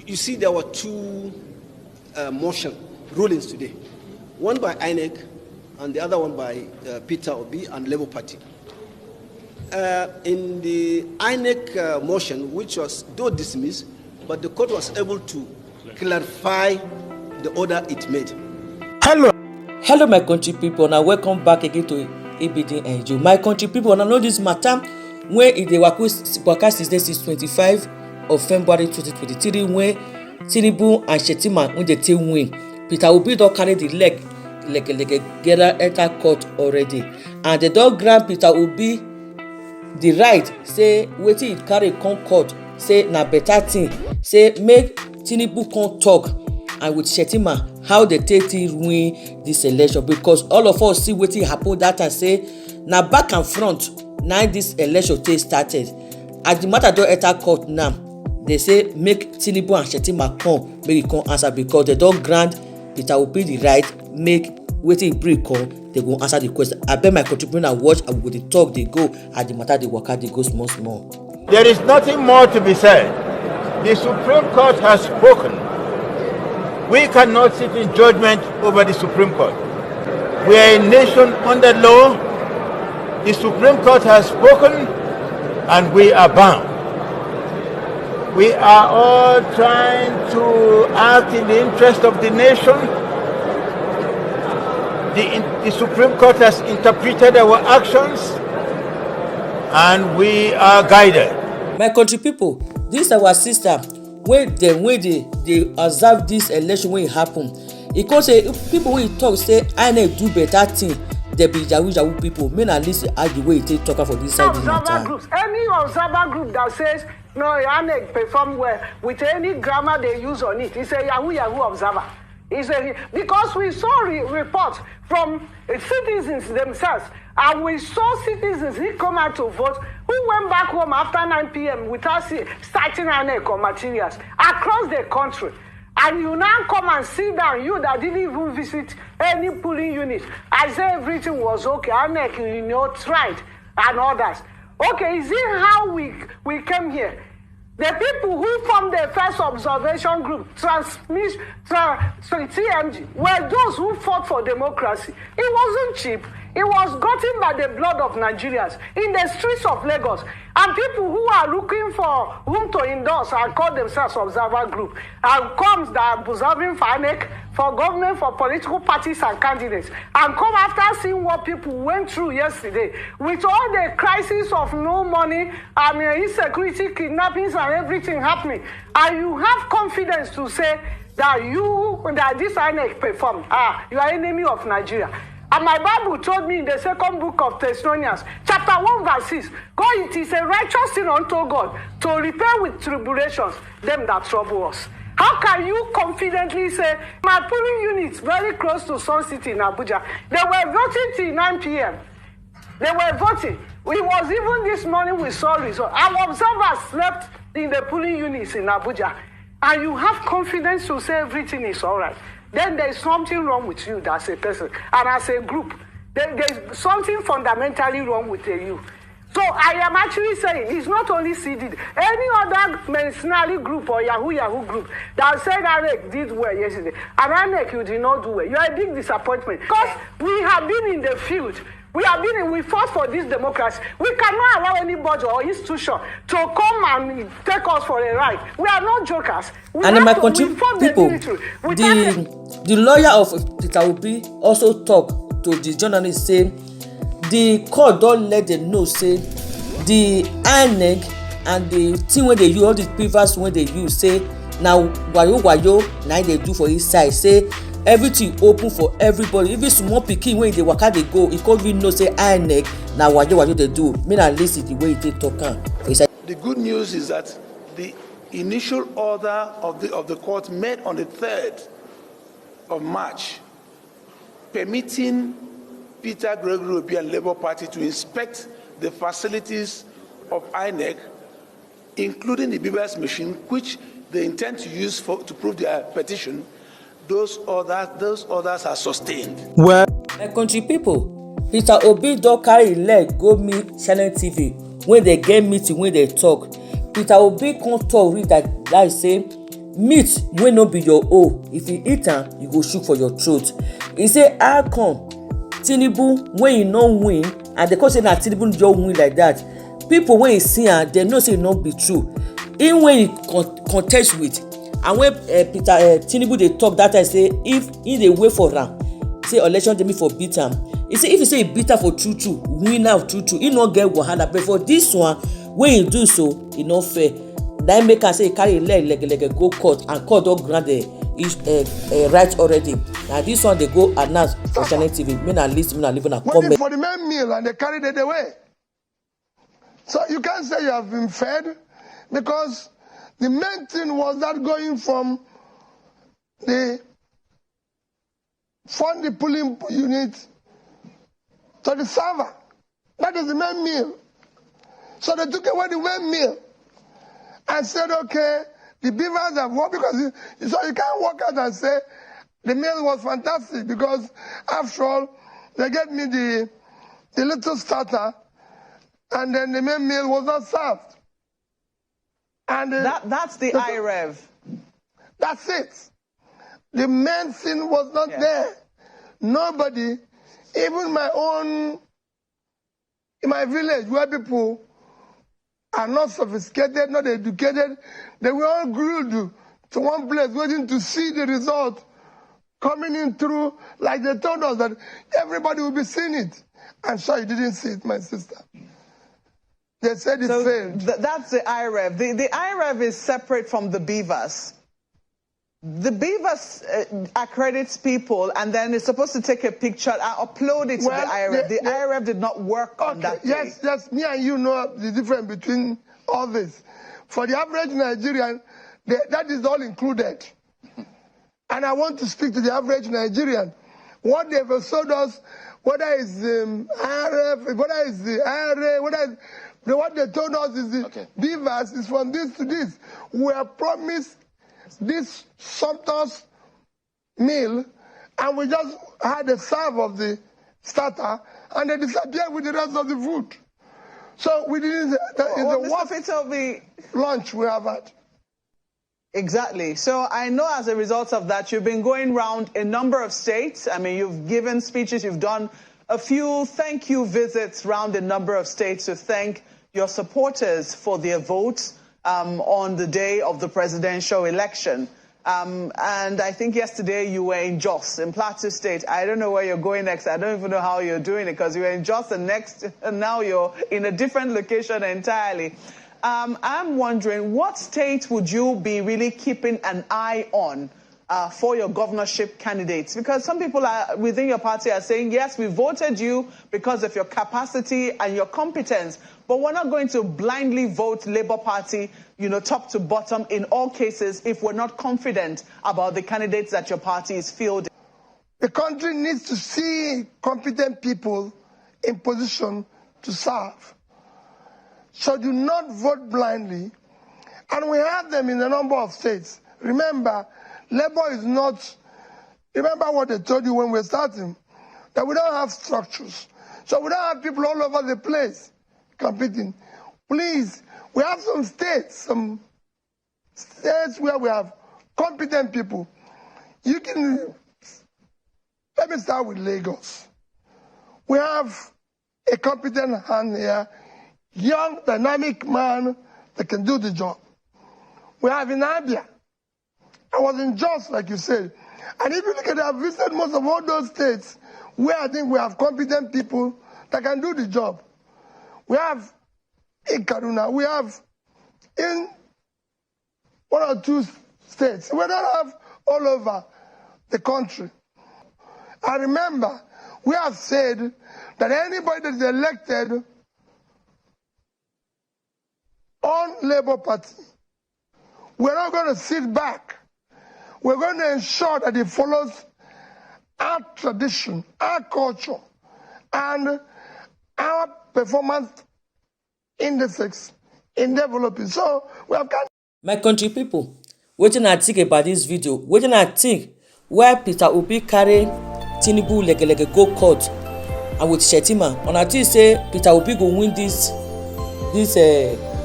you see there were two motion rulings today, one by INEC and the other one by Peter Obi and Labour Party. In the INEC motion, which was though dismissed, but the court was able to clarify the order it made. Hello my country people, now welcome back again to ABD NG. My country people, now know this matter when it dey waka since 25 of February 2023 when Tinubu and Shettima when they take win. Peter Obi don carry the leg get enter court already, and they don grant Peter Obi the right say wetin he carry come court say na better thing, say make Tinubu come talk and with Shettima how they take win this election, because all of us see wetin happen that time say na back and front na this election take started. As the matter don enter court now, they say make Tinubu and Shettima come make e come answer, because they don grant Peter Obi the right make wetin e bring come they go answer the question. Abeg my country people na watch and we go dey talk dey go as the matter dey waka dey go small small. There is nothing more to be said. The Supreme Court has spoken. We cannot sit in judgment over the Supreme Court. We are a nation under law. The Supreme Court has spoken and we are bound. We are all trying to act in the interest of the nation. The Supreme Court has interpreted our actions and we are guided. My country people, this our sister wey dey observe this election wey e happen. E come say people wey talk say INEC do better thing, dey be yahoo people. Make na lis ten how the way e take talk am for this side. Any observer group that says no INEC perform well with any grammar they use on it, it's a yahoo observer. Because we saw reports from citizens themselves, and we saw citizens who come out to vote who went back home after 9 p.m. without starting INEC or materials across the country. And you now come and sit down, you that didn't even visit any polling unit, I say everything was okay, INEC, tried, and others. Okay, is it how we came here? The people who formed the first observation group, TMG, were those who fought for democracy. It wasn't cheap. It was gotten by the blood of Nigerians in the streets of Lagos. And people who are looking for whom to endorse and call themselves observer group, and comes that are observing for INEC, for government, for political parties and candidates, and come after seeing what people went through yesterday with all the crisis of no money and insecurity, kidnappings and everything happening, and you have confidence to say that this INEC performed, you are enemy of Nigeria. And my Bible told me in the second book of Thessalonians, chapter 1 verse 6, God, it is a righteous thing unto God to repair with tribulations them that trouble us. How can you confidently say, my polling units very close to Sun City in Abuja, they were voting till 9 p.m. They were voting. It was even this morning we saw results. Our observers slept in the polling units in Abuja. And you have confidence to say everything is all right. Then there is something wrong with you as a person and as a group. There is something fundamentally wrong with you. So I am actually saying it's not only CD. Any other mercenary group or Yahoo group that said INEC did well yesterday, and INEC you did not do well, you are a big disappointment. Because we have been in the field. We fought for this democracy. We cannot allow anybody or institution to come and take us for a ride. We are not jokers. And in my country, people, the lawyer of Peter Obi also talk to the journalist say the court don let them know say the INEC and the thing wey dey use, all the previous wey dey use, say na wayo na dey do for inside, say everything open for everybody, even small pikin wey dey waka dey go, e come even know say INEC na wayo dey do. Make na lis ten the way e take talk am for inside. The good news is that the initial order of the court made on the 3rd of March, permitting Peter Gregory Obi and Labour Party to inspect the facilities of INEC, including the BBS machine, which they intend to use to prove their petition. Those orders are sustained. Well, my country people, Peter Obi don carry leg go meet Channel TV when they get meeting, when they talk. Peter Obi come talk read that say meat wey no be your own, if you eat am you go shook for your throat. He say how come Tinubu when he no win and they come say na Tinubu just win like that, people when he see am dem know say e no be true. Him when he contest with and when Tinubu dey talk that time say if he dey wait for am say election dey me for beat am, he say if he say he beat am for true win am true he no get wahala, but for this one when he do so e no fair. Na make am say he carry leg go court and court don grant the right already. Na this one dey go announce for Channel TV. Make na lis ten, make na leave una comment. Waiting for the main meal and they carried it away. So you can't say you have been fed, because the main thing was that going from the pulling unit to the server. That is the main meal. So they took away the main meal and said, okay, the beavers have worked, because so you can't walk out and say the meal was fantastic, because after all, they gave me the little starter and then the main meal was not served. And that's the IREV. That's it. The main thing was not there. Nobody, even in my village where people are not sophisticated, not educated, they were all glued to one place waiting to see the result coming in through, like they told us that everybody will be seeing it. I'm sure you didn't see it, my sister. They said it failed. That's the IREV. The IREV is separate from the beavers. The beavers accredits people and then it's supposed to take a picture and upload it to the IREV. The IREV did not work on that day. Yes, me and you know the difference between all this. For the average Nigerian, that is all included. And I want to speak to the average Nigerian. What they've showed us, whether it's IRF, whether it's the IRA, what they told us is the beavers is from this to this. We are promised this sumptuous meal, and we just had a serve of the starter, and they disappeared with the rest of the food. So we didn't. It's the worst lunch we have had. Exactly. So I know as a result of that, you've been going around a number of states. I mean, you've given speeches, you've done a few thank you visits around a number of states to thank your supporters for their votes on the day of the presidential election. And I think yesterday you were in Jos, in Plateau State. I don't know where you're going next. I don't even know how you're doing it, because you were in Jos and now you're in a different location entirely. I'm wondering, what state would you be really keeping an eye on for your governorship candidates? Because some people within your party are saying, yes, we voted you because of your capacity and your competence, but we're not going to blindly vote Labour Party, top to bottom in all cases if we're not confident about the candidates that your party is fielding. The country needs to see competent people in position to serve. So do not vote blindly. And we have them in a number of states. Remember, Labour is not... Remember what they told you when we're starting, that we don't have structures. So we don't have people all over the place competing. Please, we have some states where we have competent people. Let me start with Lagos. We have a competent hand here, young, dynamic man that can do the job. We have in Abia. I was in Jos, like you said. And if you look at it, I've visited most of all those states where I think we have competent people that can do the job. We have in Kaduna, we have in one or two states. We don't have all over the country. And remember, we have said that anybody that is elected on Labour Party, we're not going to sit back. We're going to ensure that it follows our tradition, our culture, and our performance indices in developing. So we have got... My country people, wetin I think about this video, wetin I think why Peter Obi carry Tinubu lege go court and with Shetima, and I think say Peter Obi go win this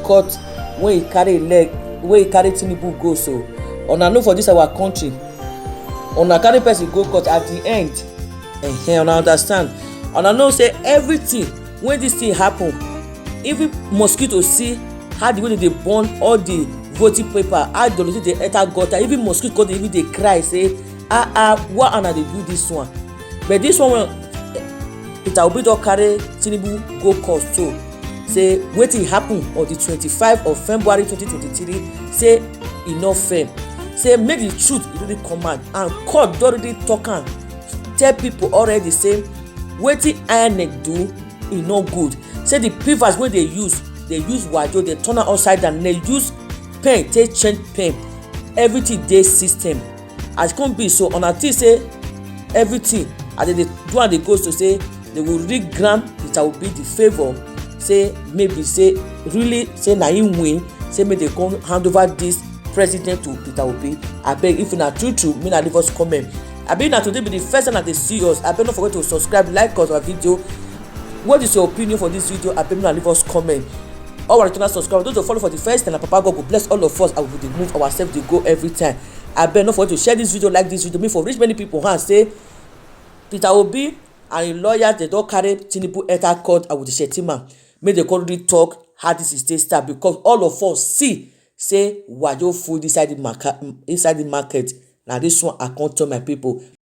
court when he carry Tinubu go. So una know for dis our country una carry person go court at the end una understand, una know say everything when dis thing happen, even mosquito see how the way dey burn all the voting paper, how the dey enter gutter, even mosquito come dey even dey cry say why una dey do dis one. But dis one wey Peter Obi don carry Tinubu go court so say wetin happen on the 25th of February 2023 say e no fair, say make the truth really come out, and court don already talk am, tell people already say wetin INEC do e no good, say the papers wey dey use wajo, dey turn am upside down, dey use pen take change pen, everything dey system as e come be. So una think say everything as they dey do am dey go to say they go really grant Peter Obi the favour, say maybe say really say na him win, say make they come hand over this president to Peter Obi. Abeg, if na true make na leave us comment. Abi na today be the first time I dey see us, abeg no forget to subscribe, like us our video. What is your opinion for this video? Abeg na leave us comment. All our returning subscribers, those who follow for the first time, na Papa God go bless all of us and we dey move ourselves dey go every time. Abeg no forget to share this video, like this video, make for reach many people hand say Peter Obi and im lawyers dey don carry Tinubu enter court and with the Shetima make dem come really talk how this is take start, because all of us see say wajo full inside the market. Na this one I come tell my people.